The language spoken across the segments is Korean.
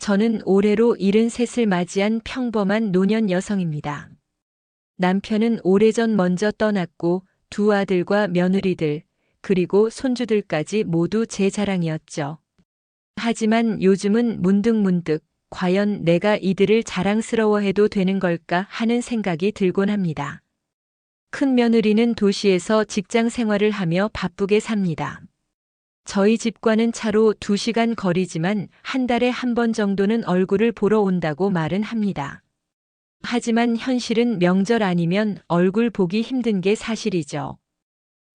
저는 올해로 73을 맞이한 평범한 노년 여성입니다. 남편은 오래전 먼저 떠났고 두 아들과 며느리들, 그리고 손주들까지 모두 제 자랑이었죠. 하지만 요즘은 문득문득 과연 내가 이들을 자랑스러워해도 되는 걸까 하는 생각이 들곤 합니다. 큰 며느리는 도시에서 직장 생활을 하며 바쁘게 삽니다. 저희 집과는 차로 2시간 거리지만 한 달에 한 번 정도는 얼굴을 보러 온다고 말은 합니다. 하지만 현실은 명절 아니면 얼굴 보기 힘든 게 사실이죠.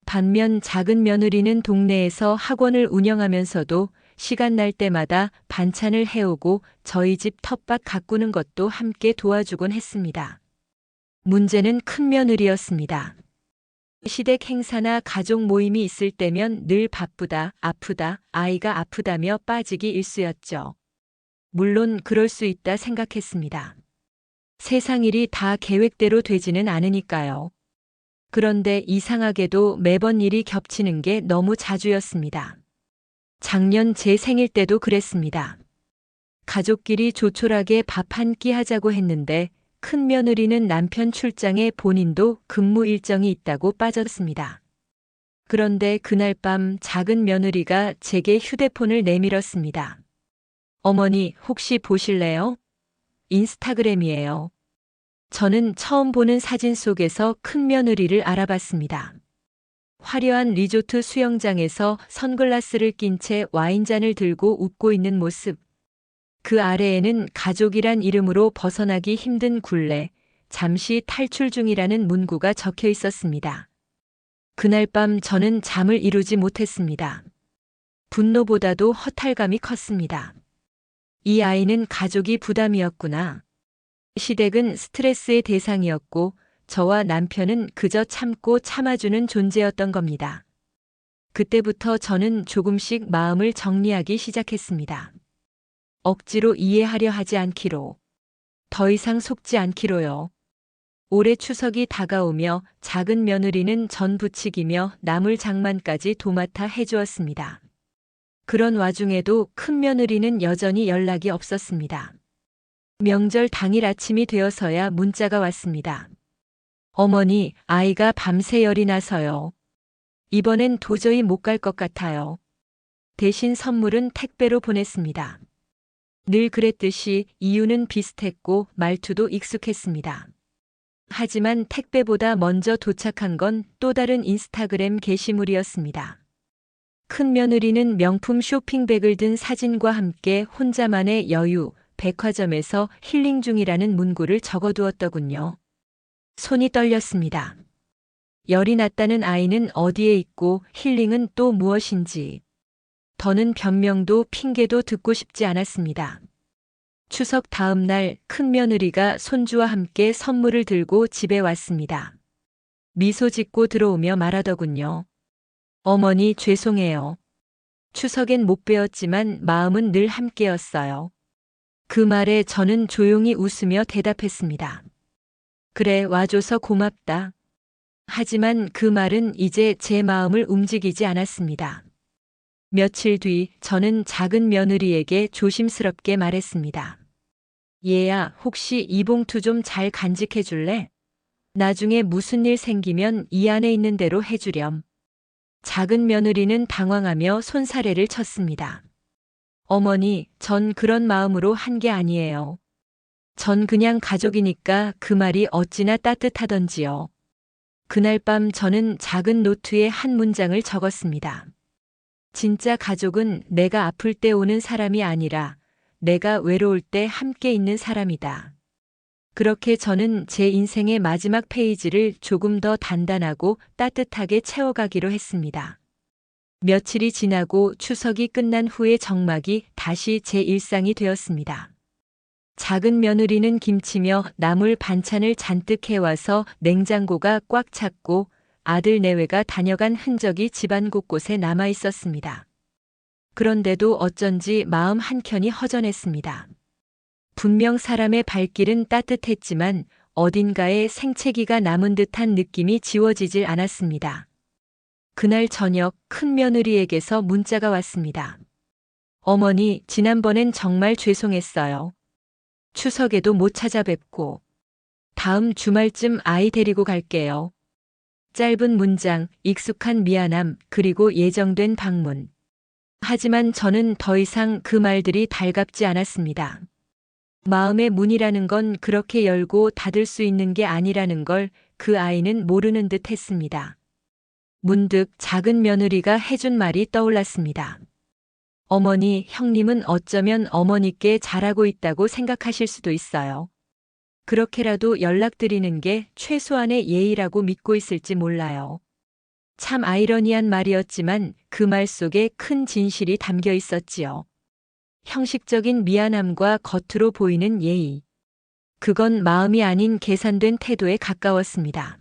반면 작은 며느리는 동네에서 학원을 운영하면서도 시간 날 때마다 반찬을 해오고 저희 집 텃밭 가꾸는 것도 함께 도와주곤 했습니다. 문제는 큰 며느리였습니다. 시댁 행사나 가족 모임이 있을 때면 늘 바쁘다, 아프다, 아이가 아프다며 빠지기 일쑤였죠. 물론 그럴 수 있다 생각했습니다. 세상 일이 다 계획대로 되지는 않으니까요. 그런데 이상하게도 매번 일이 겹치는 게 너무 자주였습니다. 작년 제 생일 때도 그랬습니다. 가족끼리 조촐하게 밥 한 끼 하자고 했는데 큰 며느리는 남편 출장에 본인도 근무 일정이 있다고 빠졌습니다. 그런데 그날 밤 작은 며느리가 제게 휴대폰을 내밀었습니다. 어머니, 혹시 보실래요? 인스타그램이에요. 저는 처음 보는 사진 속에서 큰 며느리를 알아봤습니다. 화려한 리조트 수영장에서 선글라스를 낀 채 와인잔을 들고 웃고 있는 모습. 그 아래에는 가족이란 이름으로 벗어나기 힘든 굴레, 잠시 탈출 중이라는 문구가 적혀 있었습니다. 그날 밤 저는 잠을 이루지 못했습니다. 분노보다도 허탈감이 컸습니다. 이 아이는 가족이 부담이었구나. 시댁은 스트레스의 대상이었고 저와 남편은 그저 참고 참아주는 존재였던 겁니다. 그때부터 저는 조금씩 마음을 정리하기 시작했습니다. 억지로 이해하려 하지 않기로. 더 이상 속지 않기로요. 올해 추석이 다가오며 작은 며느리는 전 부치기며 나물 장만까지 도맡아 해주었습니다. 그런 와중에도 큰 며느리는 여전히 연락이 없었습니다. 명절 당일 아침이 되어서야 문자가 왔습니다. 어머니, 아이가 밤새 열이 나서요. 이번엔 도저히 못 갈 것 같아요. 대신 선물은 택배로 보냈습니다. 늘 그랬듯이 이유는 비슷했고 말투도 익숙했습니다. 하지만 택배보다 먼저 도착한 건 또 다른 인스타그램 게시물이었습니다. 큰 며느리는 명품 쇼핑백을 든 사진과 함께 혼자만의 여유, 백화점에서 힐링 중이라는 문구를 적어두었더군요. 손이 떨렸습니다. 열이 났다는 아이는 어디에 있고 힐링은 또 무엇인지. 더는 변명도 핑계도 듣고 싶지 않았습니다. 추석 다음 날 큰 며느리가 손주와 함께 선물을 들고 집에 왔습니다. 미소 짓고 들어오며 말하더군요. 어머니, 죄송해요. 추석엔 못 뵈었지만 마음은 늘 함께였어요. 그 말에 저는 조용히 웃으며 대답했습니다. 그래, 와줘서 고맙다. 하지만 그 말은 이제 제 마음을 움직이지 않았습니다. 며칠 뒤 저는 작은 며느리에게 조심스럽게 말했습니다. 얘야, 혹시 이 봉투 좀 잘 간직해 줄래? 나중에 무슨 일 생기면 이 안에 있는 대로 해주렴. 작은 며느리는 당황하며 손사래를 쳤습니다. 어머니, 전 그런 마음으로 한 게 아니에요. 전 그냥 가족이니까 그 말이 어찌나 따뜻하던지요. 그날 밤 저는 작은 노트에 한 문장을 적었습니다. 진짜 가족은 내가 아플 때 오는 사람이 아니라 내가 외로울 때 함께 있는 사람이다. 그렇게 저는 제 인생의 마지막 페이지를 조금 더 단단하고 따뜻하게 채워가기로 했습니다. 며칠이 지나고 추석이 끝난 후에 정막이 다시 제 일상이 되었습니다. 작은 며느리는 김치며 나물 반찬을 잔뜩 해와서 냉장고가 꽉 찼고 아들 내외가 다녀간 흔적이 집안 곳곳에 남아 있었습니다. 그런데도 어쩐지 마음 한켠이 허전했습니다. 분명 사람의 발길은 따뜻했지만 어딘가에 생채기가 남은 듯한 느낌이 지워지질 않았습니다. 그날 저녁 큰 며느리에게서 문자가 왔습니다. 어머니, 지난번엔 정말 죄송했어요. 추석에도 못 찾아뵙고. 다음 주말쯤 아이 데리고 갈게요. 짧은 문장, 익숙한 미안함, 그리고 예정된 방문. 하지만 저는 더 이상 그 말들이 달갑지 않았습니다. 마음의 문이라는 건 그렇게 열고 닫을 수 있는 게 아니라는 걸 그 아이는 모르는 듯 했습니다. 문득 작은 며느리가 해준 말이 떠올랐습니다. 어머니, 형님은 어쩌면 어머니께 잘하고 있다고 생각하실 수도 있어요. 그렇게라도 연락드리는 게 최소한의 예의라고 믿고 있을지 몰라요. 참 아이러니한 말이었지만 그 말 속에 큰 진실이 담겨 있었지요. 형식적인 미안함과 겉으로 보이는 예의. 그건 마음이 아닌 계산된 태도에 가까웠습니다.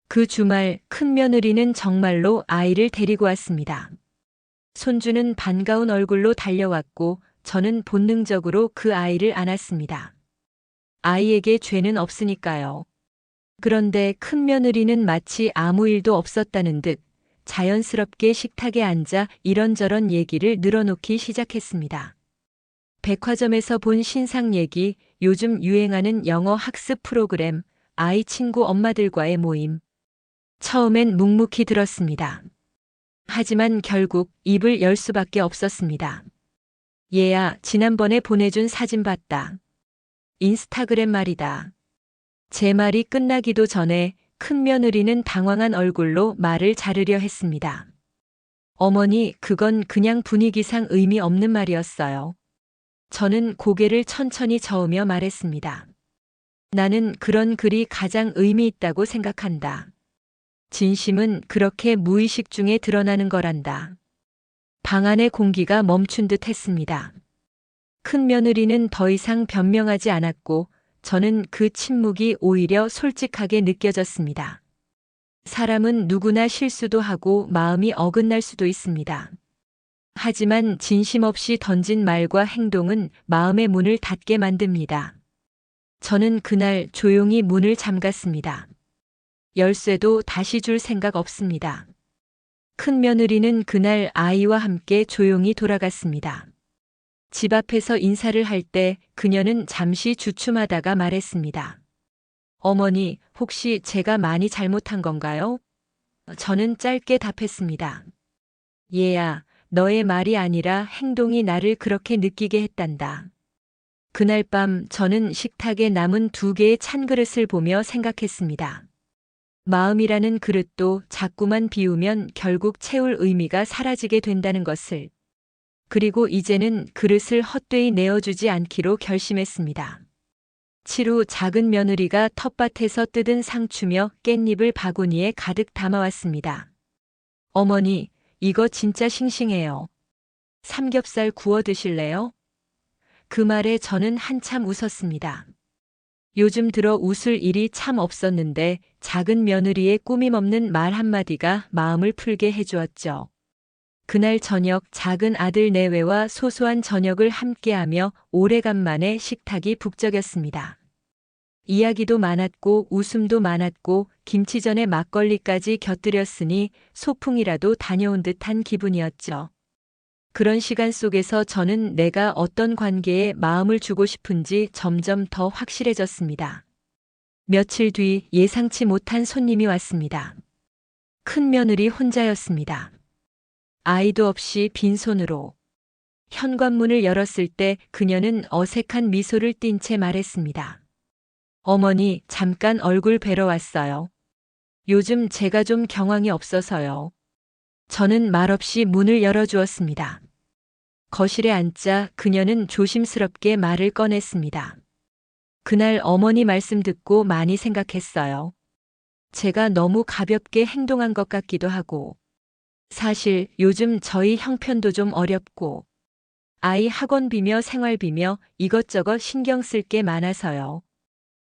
그 주말 큰 며느리는 정말로 아이를 데리고 왔습니다. 손주는 반가운 얼굴로 달려왔고 저는 본능적으로 그 아이를 안았습니다. 아이에게 죄는 없으니까요. 그런데 큰 며느리는 마치 아무 일도 없었다는 듯 자연스럽게 식탁에 앉아 이런저런 얘기를 늘어놓기 시작했습니다. 백화점에서 본 신상 얘기, 요즘 유행하는 영어 학습 프로그램, 아이 친구 엄마들과의 모임. 처음엔 묵묵히 들었습니다. 하지만 결국 입을 열 수밖에 없었습니다. 얘야, 지난번에 보내준 사진 봤다. 인스타그램 말이다. 제 말이 끝나기도 전에 큰 며느리는 당황한 얼굴로 말을 자르려 했습니다. 어머니, 그건 그냥 분위기상 의미 없는 말이었어요. 저는 고개를 천천히 저으며 말했습니다. 나는 그런 글이 가장 의미 있다고 생각한다. 진심은 그렇게 무의식 중에 드러나는 거란다. 방 안의 공기가 멈춘 듯 했습니다. 큰 며느리는 더 이상 변명하지 않았고 저는 그 침묵이 오히려 솔직하게 느껴졌습니다. 사람은 누구나 실수도 하고 마음이 어긋날 수도 있습니다. 하지만 진심 없이 던진 말과 행동은 마음의 문을 닫게 만듭니다. 저는 그날 조용히 문을 잠갔습니다. 열쇠도 다시 줄 생각 없습니다. 큰 며느리는 그날 아이와 함께 조용히 돌아갔습니다. 집 앞에서 인사를 할 때 그녀는 잠시 주춤하다가 말했습니다. 어머니, 혹시 제가 많이 잘못한 건가요? 저는 짧게 답했습니다. 얘야, 너의 말이 아니라 행동이 나를 그렇게 느끼게 했단다. 그날 밤 저는 식탁에 남은 2개의 찬 그릇을 보며 생각했습니다. 마음이라는 그릇도 자꾸만 비우면 결국 채울 의미가 사라지게 된다는 것을. 그리고 이제는 그릇을 헛되이 내어주지 않기로 결심했습니다. 7 후 작은 며느리가 텃밭에서 뜯은 상추며 깻잎을 바구니에 가득 담아왔습니다. 어머니, 이거 진짜 싱싱해요. 삼겹살 구워 드실래요? 그 말에 저는 한참 웃었습니다. 요즘 들어 웃을 일이 참 없었는데 작은 며느리의 꾸밈없는 말 한마디가 마음을 풀게 해주었죠. 그날 저녁 작은 아들 내외와 소소한 저녁을 함께하며 오래간만에 식탁이 북적였습니다. 이야기도 많았고 웃음도 많았고 김치전에 막걸리까지 곁들였으니 소풍이라도 다녀온 듯한 기분이었죠. 그런 시간 속에서 저는 내가 어떤 관계에 마음을 주고 싶은지 점점 더 확실해졌습니다. 며칠 뒤 예상치 못한 손님이 왔습니다. 큰 며느리 혼자였습니다. 아이도 없이 빈손으로. 현관문을 열었을 때 그녀는 어색한 미소를 띤 채 말했습니다. 어머니, 잠깐 얼굴 뵈러 왔어요. 요즘 제가 좀 경황이 없어서요. 저는 말없이 문을 열어주었습니다. 거실에 앉자 그녀는 조심스럽게 말을 꺼냈습니다. 그날 어머니 말씀 듣고 많이 생각했어요. 제가 너무 가볍게 행동한 것 같기도 하고. 사실 요즘 저희 형편도 좀 어렵고. 아이 학원비며 생활비며 이것저것 신경 쓸 게 많아서요.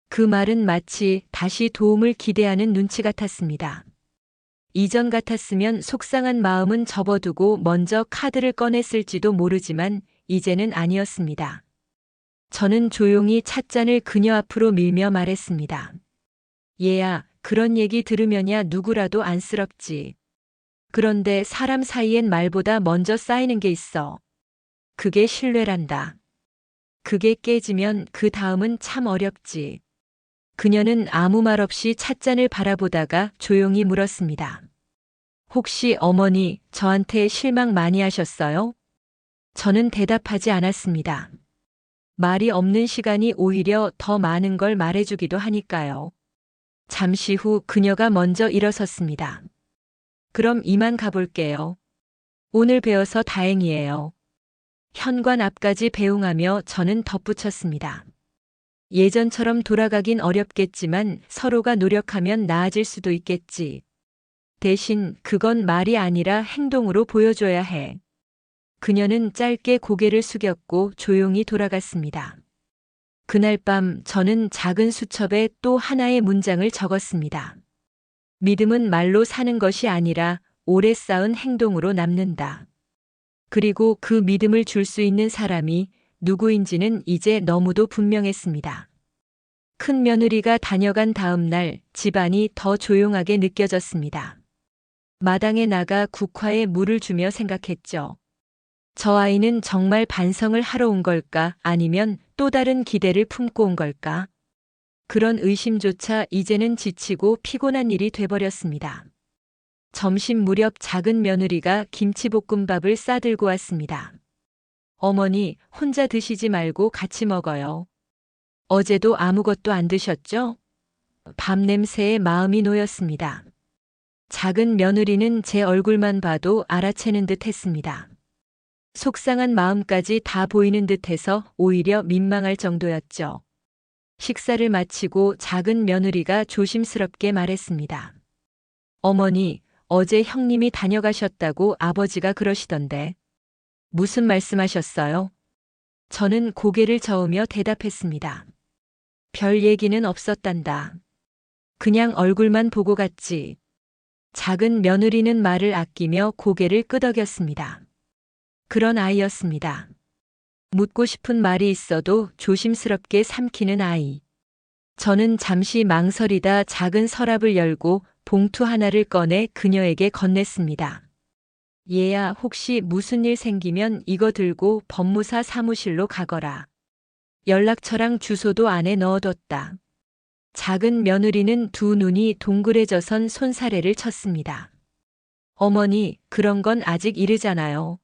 그 말은 마치 다시 도움을 기대하는 눈치 같았습니다. 이전 같았으면 속상한 마음은 접어두고 먼저 카드를 꺼냈을지도 모르지만 이제는 아니었습니다. 저는 조용히 찻잔을 그녀 앞으로 밀며 말했습니다. 얘야, 그런 얘기 들으면야 누구라도 안쓰럽지. 그런데 사람 사이엔 말보다 먼저 쌓이는 게 있어. 그게 신뢰란다. 그게 깨지면 그 다음은 참 어렵지. 그녀는 아무 말 없이 찻잔을 바라보다가 조용히 물었습니다. 혹시 어머니 저한테 실망 많이 하셨어요? 저는 대답하지 않았습니다. 말이 없는 시간이 오히려 더 많은 걸 말해주기도 하니까요. 잠시 후 그녀가 먼저 일어섰습니다. 그럼 이만 가볼게요. 오늘 배워서 다행이에요. 현관 앞까지 배웅하며 저는 덧붙였습니다. 예전처럼 돌아가긴 어렵겠지만 서로가 노력하면 나아질 수도 있겠지. 대신 그건 말이 아니라 행동으로 보여줘야 해. 그녀는 짧게 고개를 숙였고 조용히 돌아갔습니다. 그날 밤 저는 작은 수첩에 또 하나의 문장을 적었습니다. 믿음은 말로 사는 것이 아니라 오래 쌓은 행동으로 남는다. 그리고 그 믿음을 줄 수 있는 사람이 누구인지는 이제 너무도 분명했습니다. 큰 며느리가 다녀간 다음 날 집안이 더 조용하게 느껴졌습니다. 마당에 나가 국화에 물을 주며 생각했죠. 저 아이는 정말 반성을 하러 온 걸까 아니면 또 다른 기대를 품고 온 걸까? 그런 의심조차 이제는 지치고 피곤한 일이 돼버렸습니다. 점심 무렵 작은 며느리가 김치볶음밥을 싸들고 왔습니다. 어머니, 혼자 드시지 말고 같이 먹어요. 어제도 아무것도 안 드셨죠? 밥 냄새에 마음이 놓였습니다. 작은 며느리는 제 얼굴만 봐도 알아채는 듯 했습니다. 속상한 마음까지 다 보이는 듯해서 오히려 민망할 정도였죠. 식사를 마치고 작은 며느리가 조심스럽게 말했습니다. 어머니, 어제 형님이 다녀가셨다고 아버지가 그러시던데. 무슨 말씀하셨어요? 저는 고개를 저으며 대답했습니다. 별 얘기는 없었단다. 그냥 얼굴만 보고 갔지. 작은 며느리는 말을 아끼며 고개를 끄덕였습니다. 그런 아이였습니다. 묻고 싶은 말이 있어도 조심스럽게 삼키는 아이. 저는 잠시 망설이다 작은 서랍을 열고 봉투 하나를 꺼내 그녀에게 건넸습니다. 얘야, 혹시 무슨 일 생기면 이거 들고 법무사 사무실로 가거라. 연락처랑 주소도 안에 넣어뒀다. 작은 며느리는 두 눈이 동그래져선 손사래를 쳤습니다. 어머니, 그런 건 아직 이르잖아요.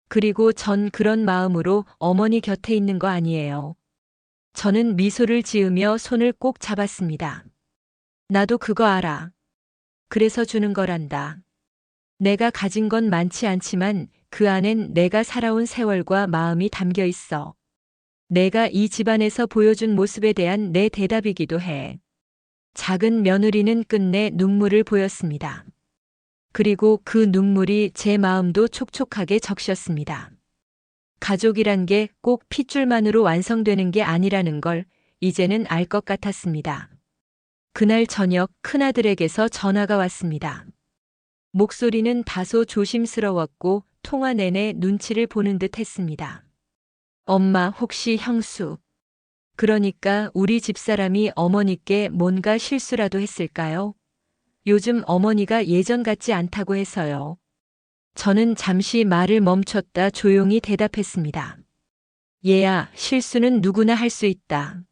그리고 전 그런 마음으로 어머니 곁에 있는 거 아니에요. 저는 미소를 지으며 손을 꼭 잡았습니다. 나도 그거 알아. 그래서 주는 거란다. 내가 가진 건 많지 않지만 그 안엔 내가 살아온 세월과 마음이 담겨 있어. 내가 이 집안에서 보여준 모습에 대한 내 대답이기도 해. 작은 며느리는 끝내 눈물을 보였습니다. 그리고 그 눈물이 제 마음도 촉촉하게 적셨습니다. 가족이란 게 꼭 핏줄만으로 완성되는 게 아니라는 걸 이제는 알 것 같았습니다. 그날 저녁 큰아들에게서 전화가 왔습니다. 목소리는 다소 조심스러웠고 통화 내내 눈치를 보는 듯 했습니다. 엄마, 혹시 형수, 그러니까 우리 집사람이 어머니께 뭔가 실수라도 했을까요? 요즘 어머니가 예전 같지 않다고 해서요. 저는 잠시 말을 멈췄다 조용히 대답했습니다. 얘야, 실수는 누구나 할 수 있다.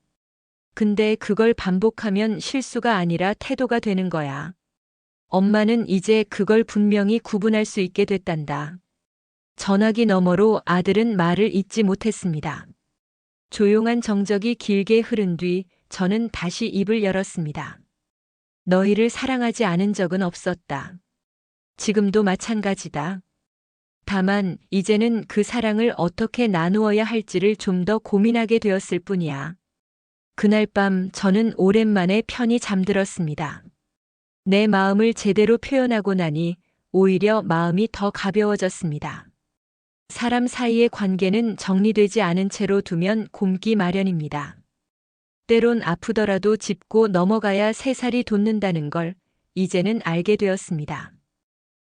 근데 그걸 반복하면 실수가 아니라 태도가 되는 거야. 엄마는 이제 그걸 분명히 구분할 수 있게 됐단다. 전화기 너머로 아들은 말을 잇지 못했습니다. 조용한 정적이 길게 흐른 뒤 저는 다시 입을 열었습니다. 너희를 사랑하지 않은 적은 없었다. 지금도 마찬가지다. 다만 이제는 그 사랑을 어떻게 나누어야 할지를 좀 더 고민하게 되었을 뿐이야. 그날 밤 저는 오랜만에 편히 잠들었습니다. 내 마음을 제대로 표현하고 나니 오히려 마음이 더 가벼워졌습니다. 사람 사이의 관계는 정리되지 않은 채로 두면 곪기 마련입니다. 때론 아프더라도 짚고 넘어가야 새살이 돋는다는 걸 이제는 알게 되었습니다.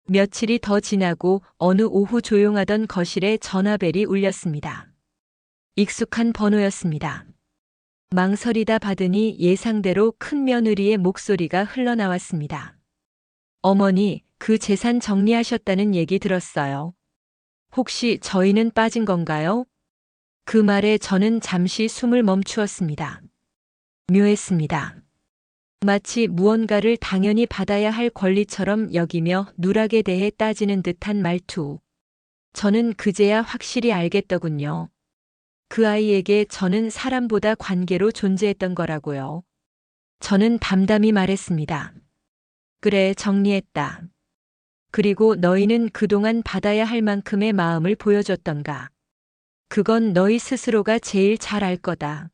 며칠이 더 지나고 어느 오후 조용하던 거실에 전화벨이 울렸습니다. 익숙한 번호였습니다. 망설이다 받으니 예상대로 큰 며느리의 목소리가 흘러나왔습니다. 어머니, 그 재산 정리하셨다는 얘기 들었어요. 혹시 저희는 빠진 건가요? 그 말에 저는 잠시 숨을 멈추었습니다. 묘했습니다. 마치 무언가를 당연히 받아야 할 권리처럼 여기며 누락에 대해 따지는 듯한 말투. 저는 그제야 확실히 알겠더군요. 그 아이에게 저는 사람보다 관계로 존재했던 거라고요. 저는 담담히 말했습니다. 그래, 정리했다. 그리고 너희는 그동안 받아야 할 만큼의 마음을 보여줬던가. 그건 너희 스스로가 제일 잘 알 거다.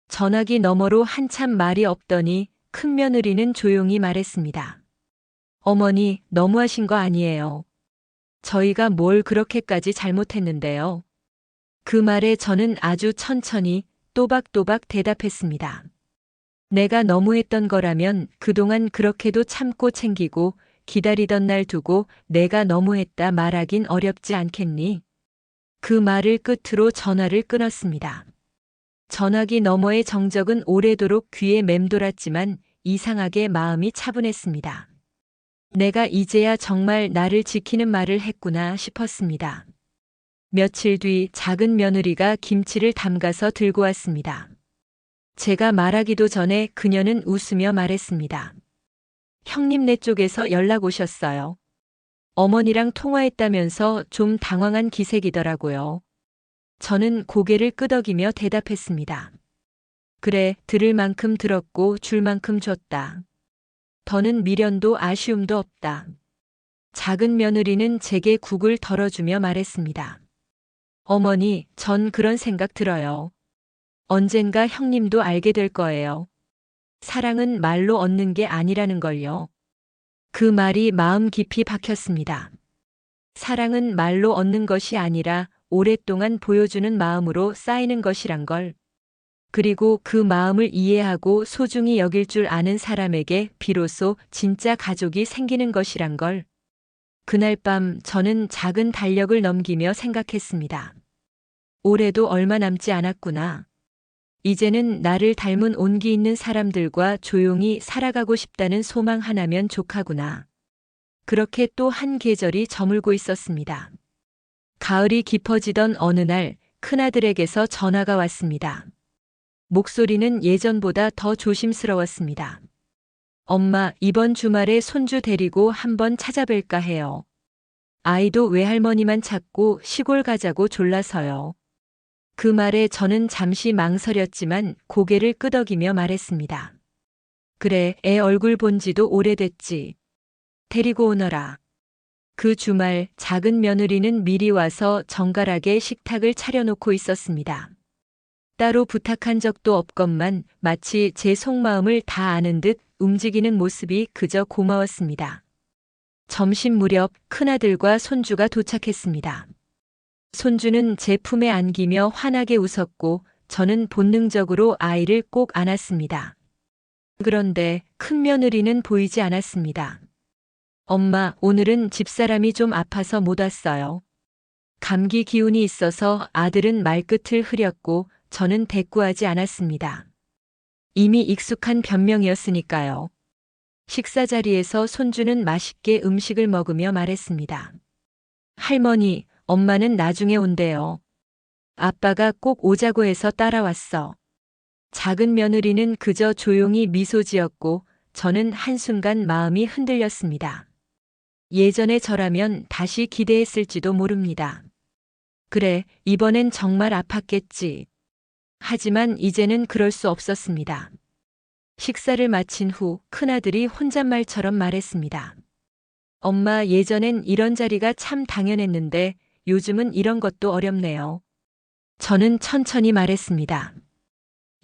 전화기 너머로 한참 말이 없더니 큰며느리는 조용히 말했습니다. 어머니, 너무하신 거 아니에요. 저희가 뭘 그렇게까지 잘못했는데요. 그 말에 저는 아주 천천히 또박또박 대답했습니다. 내가 너무했던 거라면 그동안 그렇게도 참고 챙기고 기다리던 날 두고 내가 너무했다 말하긴 어렵지 않겠니? 그 말을 끝으로 전화를 끊었습니다. 전화기 너머의 정적은 오래도록 귀에 맴돌았지만 이상하게 마음이 차분했습니다. 내가 이제야 정말 나를 지키는 말을 했구나 싶었습니다. 며칠 뒤 작은 며느리가 김치를 담가서 들고 왔습니다. 제가 말하기도 전에 그녀는 웃으며 말했습니다. 형님네 쪽에서 연락 오셨어요. 어머니랑 통화했다면서 좀 당황한 기색이더라고요. 저는 고개를 끄덕이며 대답했습니다. 그래, 들을 만큼 들었고 줄 만큼 줬다. 더는 미련도 아쉬움도 없다. 작은 며느리는 제게 국을 덜어주며 말했습니다. 어머니, 전 그런 생각 들어요. 언젠가 형님도 알게 될 거예요. 사랑은 말로 얻는 게 아니라는 걸요. 그 말이 마음 깊이 박혔습니다. 사랑은 말로 얻는 것이 아니라 오랫동안 보여주는 마음으로 쌓이는 것이란 걸. 그리고 그 마음을 이해하고 소중히 여길 줄 아는 사람에게 비로소 진짜 가족이 생기는 것이란 걸. 그날 밤 저는 작은 달력을 넘기며 생각했습니다. 올해도 얼마 남지 않았구나. 이제는 나를 닮은 온기 있는 사람들과 조용히 살아가고 싶다는 소망 하나면 족하구나. 그렇게 또 한 계절이 저물고 있었습니다. 가을이 깊어지던 어느 날 큰아들에게서 전화가 왔습니다. 목소리는 예전보다 더 조심스러웠습니다. 엄마, 이번 주말에 손주 데리고 한번 찾아뵐까 해요. 아이도 외할머니만 찾고 시골 가자고 졸라서요. 그 말에 저는 잠시 망설였지만 고개를 끄덕이며 말했습니다. 그래, 애 얼굴 본 지도 오래됐지. 데리고 오너라. 그 주말 작은 며느리는 미리 와서 정갈하게 식탁을 차려놓고 있었습니다. 따로 부탁한 적도 없건만 마치 제 속마음을 다 아는 듯 움직이는 모습이 그저 고마웠습니다. 점심 무렵 큰아들과 손주가 도착했습니다. 손주는 제 품에 안기며 환하게 웃었고 저는 본능적으로 아이를 꼭 안았습니다. 그런데 큰며느리는 보이지 않았습니다. 엄마, 오늘은 집사람이 좀 아파서 못 왔어요. 감기 기운이 있어서 아들은 말끝을 흐렸고 저는 대꾸하지 않았습니다. 이미 익숙한 변명이었으니까요. 식사 자리에서 손주는 맛있게 음식을 먹으며 말했습니다. 할머니, 엄마는 나중에 온대요. 아빠가 꼭 오자고 해서 따라왔어. 작은 며느리는 그저 조용히 미소 지었고 저는 한순간 마음이 흔들렸습니다. 예전의 저라면 다시 기대했을지도 모릅니다. 그래, 이번엔 정말 아팠겠지. 하지만 이제는 그럴 수 없었습니다. 식사를 마친 후 큰아들이 혼잣말처럼 말했습니다. 엄마, 예전엔 이런 자리가 참 당연했는데 요즘은 이런 것도 어렵네요. 저는 천천히 말했습니다.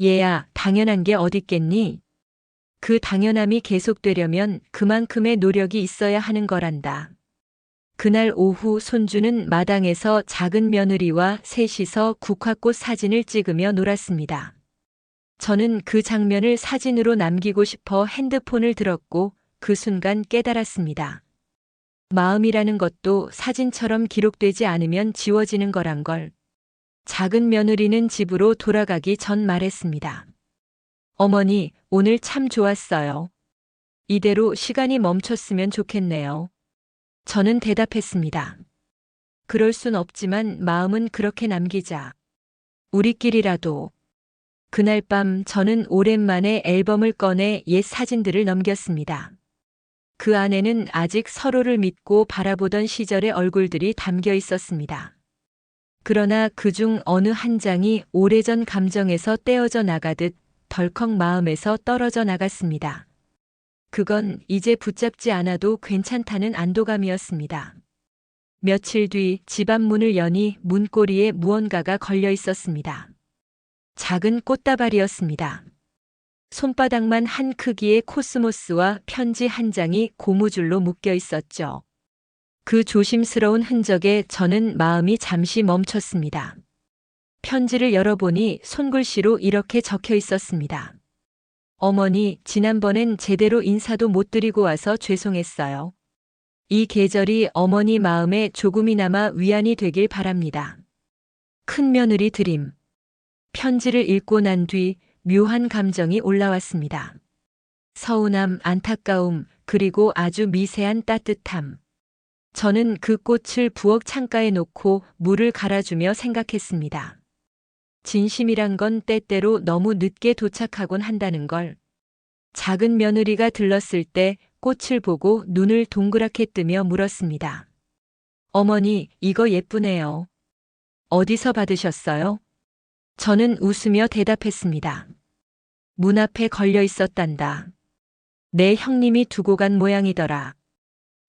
얘야, 당연한 게 어딨겠니? 그 당연함이 계속되려면 그만큼의 노력이 있어야 하는 거란다. 그날 오후 손주는 마당에서 작은 며느리와 셋이서 국화꽃 사진을 찍으며 놀았습니다. 저는 그 장면을 사진으로 남기고 싶어 핸드폰을 들었고 그 순간 깨달았습니다. 마음이라는 것도 사진처럼 기록되지 않으면 지워지는 거란 걸. 작은 며느리는 집으로 돌아가기 전 말했습니다. 어머니, 오늘 참 좋았어요. 이대로 시간이 멈췄으면 좋겠네요. 저는 대답했습니다. 그럴 순 없지만 마음은 그렇게 남기자. 우리끼리라도. 그날 밤 저는 오랜만에 앨범을 꺼내 옛 사진들을 넘겼습니다. 그 안에는 아직 서로를 믿고 바라보던 시절의 얼굴들이 담겨 있었습니다. 그러나 그중 어느 한 장이 오래전 감정에서 떼어져 나가듯 덜컥 마음에서 떨어져 나갔습니다. 그건 이제 붙잡지 않아도 괜찮다는 안도감이었습니다. 며칠 뒤 집 앞 문을 여니 문고리에 무언가가 걸려 있었습니다. 작은 꽃다발이었습니다. 손바닥만 한 크기의 코스모스와 편지 한 장이 고무줄로 묶여 있었죠. 그 조심스러운 흔적에 저는 마음이 잠시 멈췄습니다. 편지를 열어보니 손글씨로 이렇게 적혀 있었습니다. 어머니, 지난번엔 제대로 인사도 못 드리고 와서 죄송했어요. 이 계절이 어머니 마음에 조금이나마 위안이 되길 바랍니다. 큰 며느리 드림. 편지를 읽고 난 뒤 묘한 감정이 올라왔습니다. 서운함, 안타까움, 그리고 아주 미세한 따뜻함. 저는 그 꽃을 부엌 창가에 놓고 물을 갈아주며 생각했습니다. 진심이란 건 때때로 너무 늦게 도착하곤 한다는 걸. 작은 며느리가 들렀을 때 꽃을 보고 눈을 동그랗게 뜨며 물었습니다. 어머니, 이거 예쁘네요. 어디서 받으셨어요? 저는 웃으며 대답했습니다. 문 앞에 걸려 있었단다. 내 형님이 두고 간 모양이더라.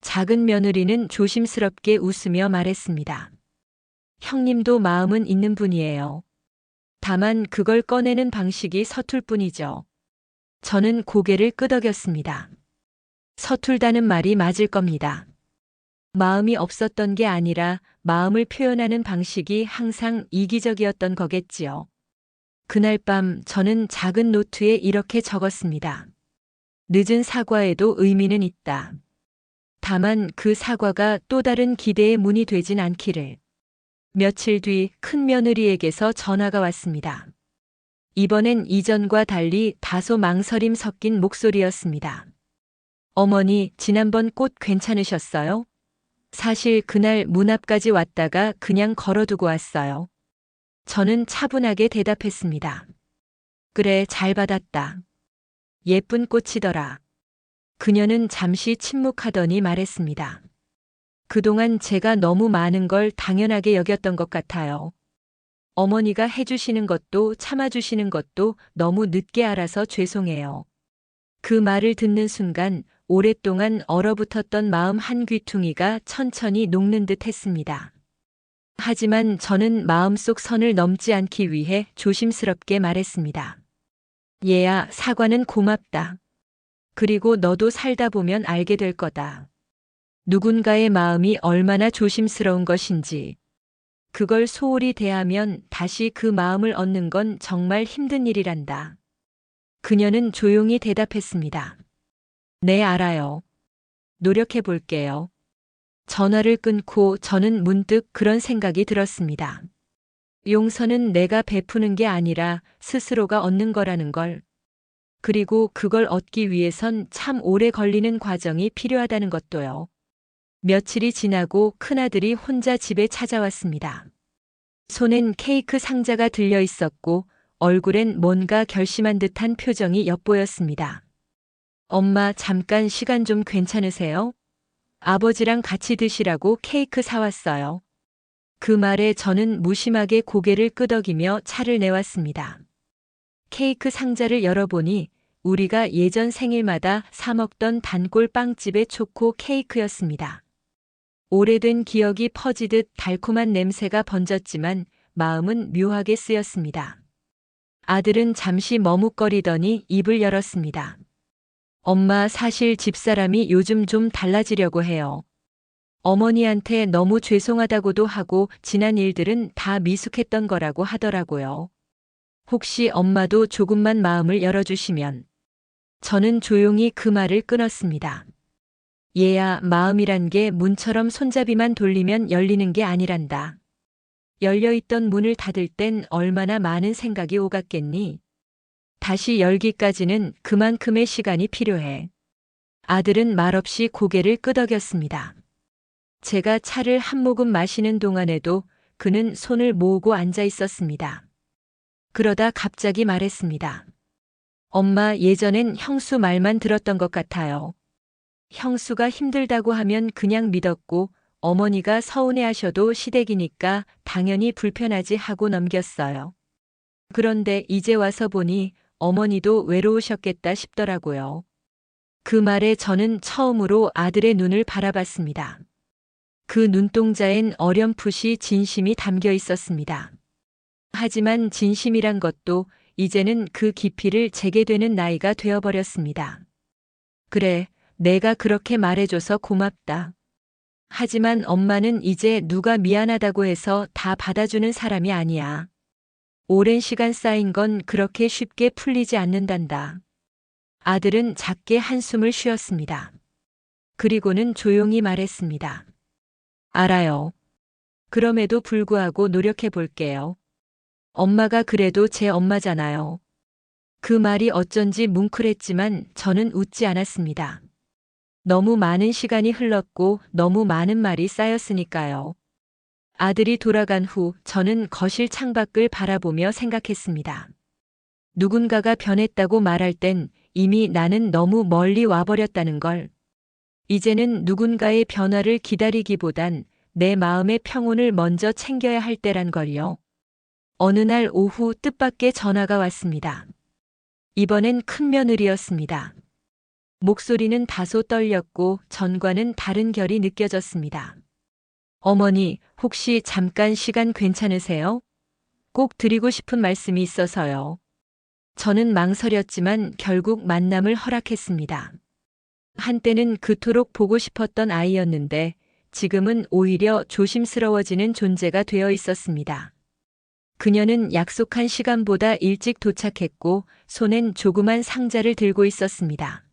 작은 며느리는 조심스럽게 웃으며 말했습니다. 형님도 마음은 있는 분이에요. 다만 그걸 꺼내는 방식이 서툴 뿐이죠. 저는 고개를 끄덕였습니다. 서툴다는 말이 맞을 겁니다. 마음이 없었던 게 아니라 마음을 표현하는 방식이 항상 이기적이었던 거겠지요. 그날 밤 저는 작은 노트에 이렇게 적었습니다. 늦은 사과에도 의미는 있다. 다만 그 사과가 또 다른 기대의 문이 되진 않기를. 며칠 뒤 큰며느리에게서 전화가 왔습니다. 이번엔 이전과 달리 다소 망설임 섞인 목소리였습니다. 어머니, 지난번 꽃 괜찮으셨어요? 사실 그날 문 앞까지 왔다가 그냥 걸어두고 왔어요. 저는 차분하게 대답했습니다. 그래, 잘 받았다. 예쁜 꽃이더라. 그녀는 잠시 침묵하더니 말했습니다. 그동안 제가 너무 많은 걸 당연하게 여겼던 것 같아요. 어머니가 해주시는 것도 참아주시는 것도 너무 늦게 알아서 죄송해요. 그 말을 듣는 순간 오랫동안 얼어붙었던 마음 한 귀퉁이가 천천히 녹는 듯 했습니다. 하지만 저는 마음속 선을 넘지 않기 위해 조심스럽게 말했습니다. 얘야, 사과는 고맙다. 그리고 너도 살다 보면 알게 될 거다. 누군가의 마음이 얼마나 조심스러운 것인지. 그걸 소홀히 대하면 다시 그 마음을 얻는 건 정말 힘든 일이란다. 그녀는 조용히 대답했습니다. 네, 알아요. 노력해 볼게요. 전화를 끊고 저는 문득 그런 생각이 들었습니다. 용서는 내가 베푸는 게 아니라 스스로가 얻는 거라는 걸. 그리고 그걸 얻기 위해선 참 오래 걸리는 과정이 필요하다는 것도요. 며칠이 지나고 큰아들이 혼자 집에 찾아왔습니다. 손엔 케이크 상자가 들려 있었고 얼굴엔 뭔가 결심한 듯한 표정이 엿보였습니다. 엄마, 잠깐 시간 좀 괜찮으세요? 아버지랑 같이 드시라고 케이크 사왔어요. 그 말에 저는 무심하게 고개를 끄덕이며 차를 내왔습니다. 케이크 상자를 열어보니 우리가 예전 생일마다 사 먹던 단골 빵집의 초코 케이크였습니다. 오래된 기억이 퍼지듯 달콤한 냄새가 번졌지만 마음은 묘하게 쓰였습니다. 아들은 잠시 머뭇거리더니 입을 열었습니다. 엄마, 사실 집사람이 요즘 좀 달라지려고 해요. 어머니한테 너무 죄송하다고도 하고 지난 일들은 다 미숙했던 거라고 하더라고요. 혹시 엄마도 조금만 마음을 열어주시면. 저는 조용히 그 말을 끊었습니다. 얘야, 마음이란 게 문처럼 손잡이만 돌리면 열리는 게 아니란다. 열려있던 문을 닫을 땐 얼마나 많은 생각이 오갔겠니? 다시 열기까지는 그만큼의 시간이 필요해. 아들은 말없이 고개를 끄덕였습니다. 제가 차를 한 모금 마시는 동안에도 그는 손을 모으고 앉아 있었습니다. 그러다 갑자기 말했습니다. 엄마, 예전엔 형수 말만 들었던 것 같아요. 형수가 힘들다고 하면 그냥 믿었고 어머니가 서운해하셔도 시댁이니까 당연히 불편하지 하고 넘겼어요. 그런데 이제 와서 보니 어머니도 외로우셨겠다 싶더라고요. 그 말에 저는 처음으로 아들의 눈을 바라봤습니다. 그 눈동자엔 어렴풋이 진심이 담겨 있었습니다. 하지만 진심이란 것도 이제는 그 깊이를 재게 되는 나이가 되어버렸습니다. 그래, 내가 그렇게 말해줘서 고맙다. 하지만 엄마는 이제 누가 미안하다고 해서 다 받아주는 사람이 아니야. 오랜 시간 쌓인 건 그렇게 쉽게 풀리지 않는단다. 아들은 작게 한숨을 쉬었습니다. 그리고는 조용히 말했습니다. 알아요. 그럼에도 불구하고 노력해 볼게요. 엄마가 그래도 제 엄마잖아요. 그 말이 어쩐지 뭉클했지만 저는 웃지 않았습니다. 너무 많은 시간이 흘렀고 너무 많은 말이 쌓였으니까요. 아들이 돌아간 후 저는 거실 창밖을 바라보며 생각했습니다. 누군가가 변했다고 말할 땐 이미 나는 너무 멀리 와버렸다는 걸. 이제는 누군가의 변화를 기다리기보단 내 마음의 평온을 먼저 챙겨야 할 때란 걸요. 어느 날 오후 뜻밖의 전화가 왔습니다. 이번엔 큰며느리였습니다. 목소리는 다소 떨렸고 전과는 다른 결이 느껴졌습니다. 어머니, 혹시 잠깐 시간 괜찮으세요? 꼭 드리고 싶은 말씀이 있어서요. 저는 망설였지만 결국 만남을 허락했습니다. 한때는 그토록 보고 싶었던 아이였는데 지금은 오히려 조심스러워지는 존재가 되어 있었습니다. 그녀는 약속한 시간보다 일찍 도착했고 손엔 조그만 상자를 들고 있었습니다.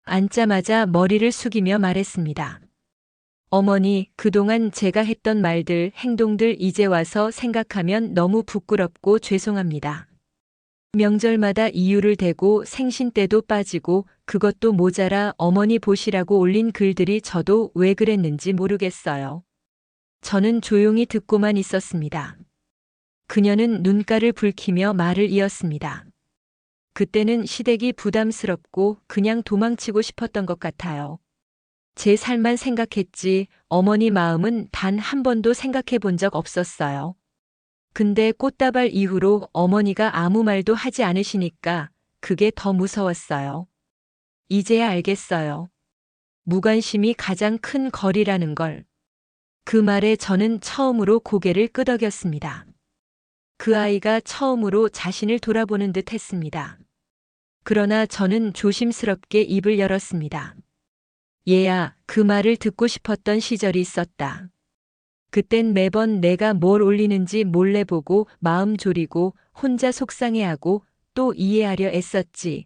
앉자마자 머리를 숙이며 말했습니다. 어머니, 그동안 제가 했던 말들, 행동들 이제 와서 생각하면 너무 부끄럽고 죄송합니다. 명절마다 이유를 대고 생신 때도 빠지고 그것도 모자라 어머니 보시라고 올린 글들이 저도 왜 그랬는지 모르겠어요. 저는 조용히 듣고만 있었습니다. 그녀는 눈가를 붉히며 말을 이었습니다. 그때는 시댁이 부담스럽고 그냥 도망치고 싶었던 것 같아요. 제 삶만 생각했지 어머니 마음은 단 한 번도 생각해 본 적 없었어요. 근데 꽃다발 이후로 어머니가 아무 말도 하지 않으시니까 그게 더 무서웠어요. 이제야 알겠어요. 무관심이 가장 큰 거리라는 걸. 그 말에 저는 처음으로 고개를 끄덕였습니다. 그 아이가 처음으로 자신을 돌아보는 듯 했습니다. 그러나 저는 조심스럽게 입을 열었습니다. 얘야, 그 말을 듣고 싶었던 시절이 있었다. 그땐 매번 내가 뭘 올리는지 몰래 보고 마음 졸이고 혼자 속상해하고 또 이해하려 애썼지.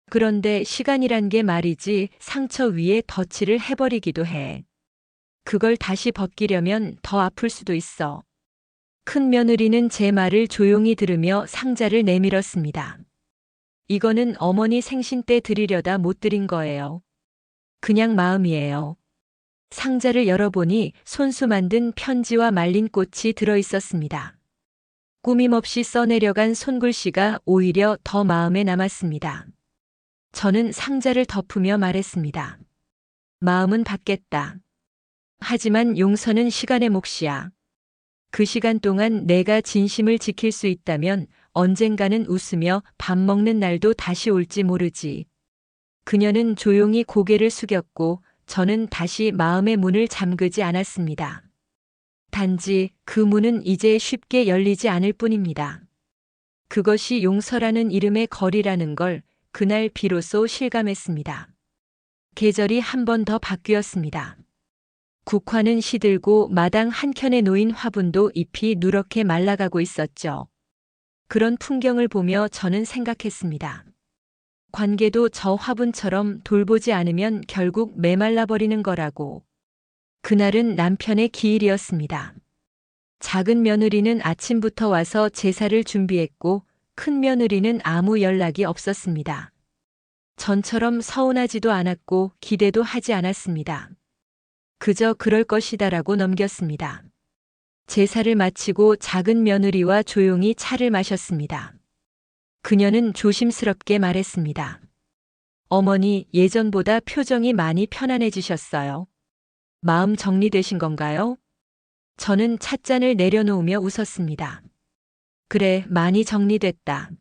그런데 시간이란 게 말이지 상처 위에 덧칠을 해버리기도 해. 그걸 다시 벗기려면 더 아플 수도 있어. 큰 며느리는 제 말을 조용히 들으며 상자를 내밀었습니다. 이거는 어머니 생신 때 드리려다 못 드린 거예요. 그냥 마음이에요. 상자를 열어보니 손수 만든 편지와 말린 꽃이 들어 있었습니다. 꾸밈없이 써내려간 손글씨가 오히려 더 마음에 남았습니다. 저는 상자를 덮으며 말했습니다. 마음은 받겠다. 하지만 용서는 시간의 몫이야. 그 시간 동안 내가 진심을 지킬 수 있다면 언젠가는 웃으며 밥 먹는 날도 다시 올지 모르지. 그녀는 조용히 고개를 숙였고 저는 다시 마음의 문을 잠그지 않았습니다. 단지 그 문은 이제 쉽게 열리지 않을 뿐입니다. 그것이 용서라는 이름의 거리라는 걸 그날 비로소 실감했습니다. 계절이 한 번 더 바뀌었습니다. 국화는 시들고 마당 한켠에 놓인 화분도 잎이 누렇게 말라가고 있었죠. 그런 풍경을 보며 저는 생각했습니다. 관계도 저 화분처럼 돌보지 않으면 결국 메말라버리는 거라고. 그날은 남편의 기일이었습니다. 작은 며느리는 아침부터 와서 제사를 준비했고 큰 며느리는 아무 연락이 없었습니다. 전처럼 서운하지도 않았고 기대도 하지 않았습니다. 그저 그럴 것이다라고 넘겼습니다. 제사를 마치고 작은 며느리와 조용히 차를 마셨습니다. 그녀는 조심스럽게 말했습니다. 어머니, 예전보다 표정이 많이 편안해지셨어요. 마음 정리되신 건가요? 저는 찻잔을 내려놓으며 웃었습니다. 그래, 많이 정리됐다.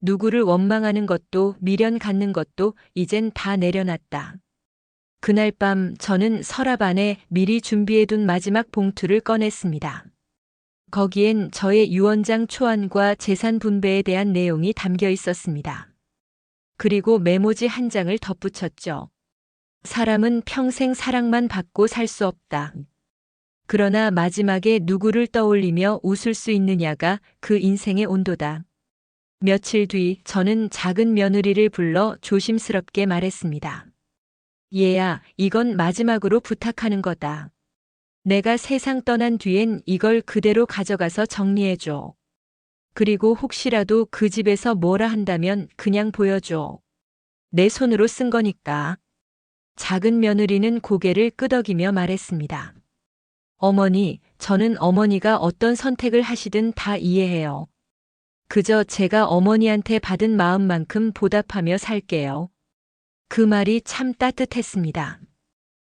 누구를 원망하는 것도 미련 갖는 것도 이젠 다 내려놨다. 그날 밤 저는 서랍 안에 미리 준비해둔 마지막 봉투를 꺼냈습니다. 거기엔 저의 유언장 초안과 재산 분배에 대한 내용이 담겨 있었습니다. 그리고 메모지 한 장을 덧붙였죠. 사람은 평생 사랑만 받고 살 수 없다. 그러나 마지막에 누구를 떠올리며 웃을 수 있느냐가 그 인생의 온도다. 며칠 뒤 저는 작은 며느리를 불러 조심스럽게 말했습니다. 얘야, 이건 마지막으로 부탁하는 거다. 내가 세상 떠난 뒤엔 이걸 그대로 가져가서 정리해줘. 그리고 혹시라도 그 집에서 뭐라 한다면 그냥 보여줘. 내 손으로 쓴 거니까. 작은 며느리는 고개를 끄덕이며 말했습니다. 어머니, 저는 어머니가 어떤 선택을 하시든 다 이해해요. 그저 제가 어머니한테 받은 마음만큼 보답하며 살게요. 그 말이 참 따뜻했습니다.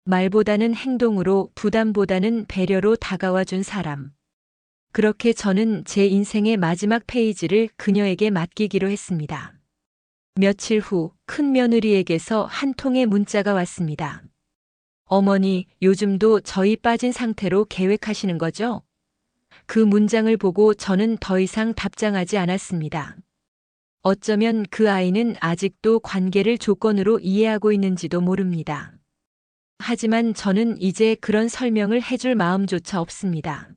말보다는 행동으로, 부담보다는 배려로 다가와 준 사람. 그렇게 저는 제 인생의 마지막 페이지를 그녀에게 맡기기로 했습니다. 며칠 후 큰 며느리에게서 한 통의 문자가 왔습니다. 어머니, 요즘도 저희 빠진 상태로 계획하시는 거죠? 그 문장을 보고 저는 더 이상 답장하지 않았습니다. 어쩌면 그 아이는 아직도 관계를 조건으로 이해하고 있는지도 모릅니다. 하지만 저는 이제 그런 설명을 해줄 마음조차 없습니다.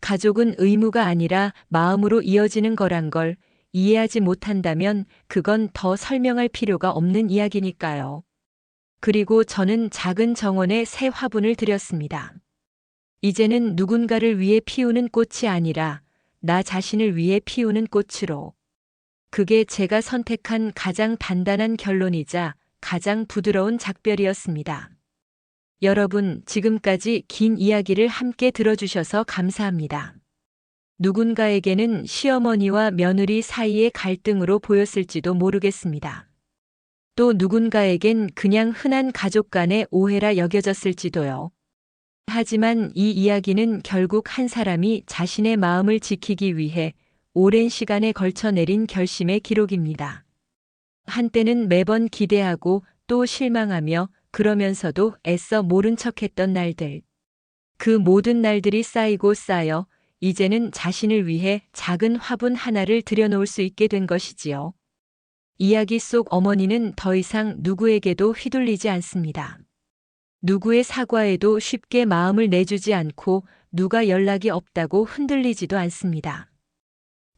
가족은 의무가 아니라 마음으로 이어지는 거란 걸 이해하지 못한다면 그건 더 설명할 필요가 없는 이야기니까요. 그리고 저는 작은 정원에 새 화분을 들였습니다. 이제는 누군가를 위해 피우는 꽃이 아니라 나 자신을 위해 피우는 꽃으로. 그게 제가 선택한 가장 단단한 결론이자 가장 부드러운 작별이었습니다. 여러분, 지금까지 긴 이야기를 함께 들어주셔서 감사합니다. 누군가에게는 시어머니와 며느리 사이의 갈등으로 보였을지도 모르겠습니다. 또 누군가에겐 그냥 흔한 가족 간의 오해라 여겨졌을지도요. 하지만 이 이야기는 결국 한 사람이 자신의 마음을 지키기 위해 오랜 시간에 걸쳐 내린 결심의 기록입니다. 한때는 매번 기대하고 또 실망하며 그러면서도 애써 모른 척했던 날들. 그 모든 날들이 쌓이고 쌓여 이제는 자신을 위해 작은 화분 하나를 들여놓을 수 있게 된 것이지요. 이야기 속 어머니는 더 이상 누구에게도 휘둘리지 않습니다. 누구의 사과에도 쉽게 마음을 내주지 않고 누가 연락이 없다고 흔들리지도 않습니다.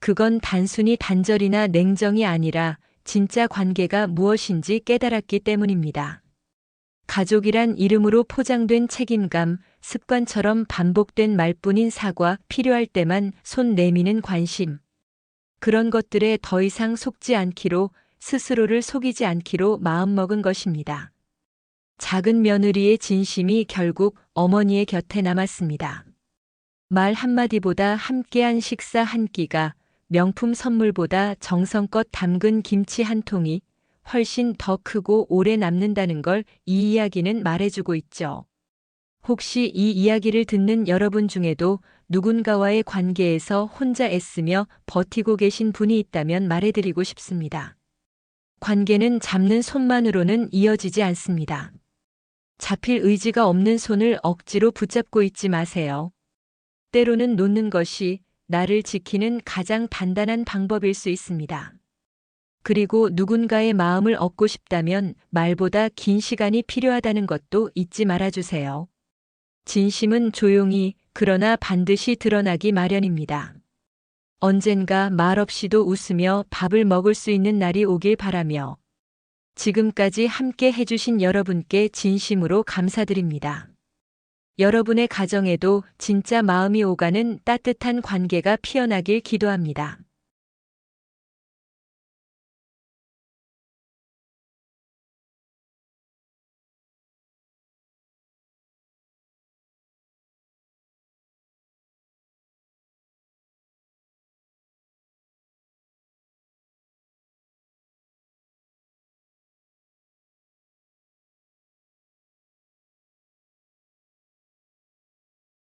그건 단순히 단절이나 냉정이 아니라 진짜 관계가 무엇인지 깨달았기 때문입니다. 가족이란 이름으로 포장된 책임감, 습관처럼 반복된 말뿐인 사과, 필요할 때만 손 내미는 관심. 그런 것들에 더 이상 속지 않기로, 스스로를 속이지 않기로 마음먹은 것입니다. 작은 며느리의 진심이 결국 어머니의 곁에 남았습니다. 말 한마디보다 함께한 식사 한 끼가, 명품 선물보다 정성껏 담근 김치 한 통이 훨씬 더 크고 오래 남는다는 걸 이 이야기는 말해주고 있죠. 혹시 이 이야기를 듣는 여러분 중에도 누군가와의 관계에서 혼자 애쓰며 버티고 계신 분이 있다면 말해드리고 싶습니다. 관계는 잡는 손만으로는 이어지지 않습니다. 잡힐 의지가 없는 손을 억지로 붙잡고 있지 마세요. 때로는 놓는 것이 나를 지키는 가장 단단한 방법일 수 있습니다. 그리고 누군가의 마음을 얻고 싶다면 말보다 긴 시간이 필요하다는 것도 잊지 말아주세요. 진심은 조용히 그러나 반드시 드러나기 마련입니다. 언젠가 말없이도 웃으며 밥을 먹을 수 있는 날이 오길 바라며 지금까지 함께 해주신 여러분께 진심으로 감사드립니다. 여러분의 가정에도 진짜 마음이 오가는 따뜻한 관계가 피어나길 기도합니다.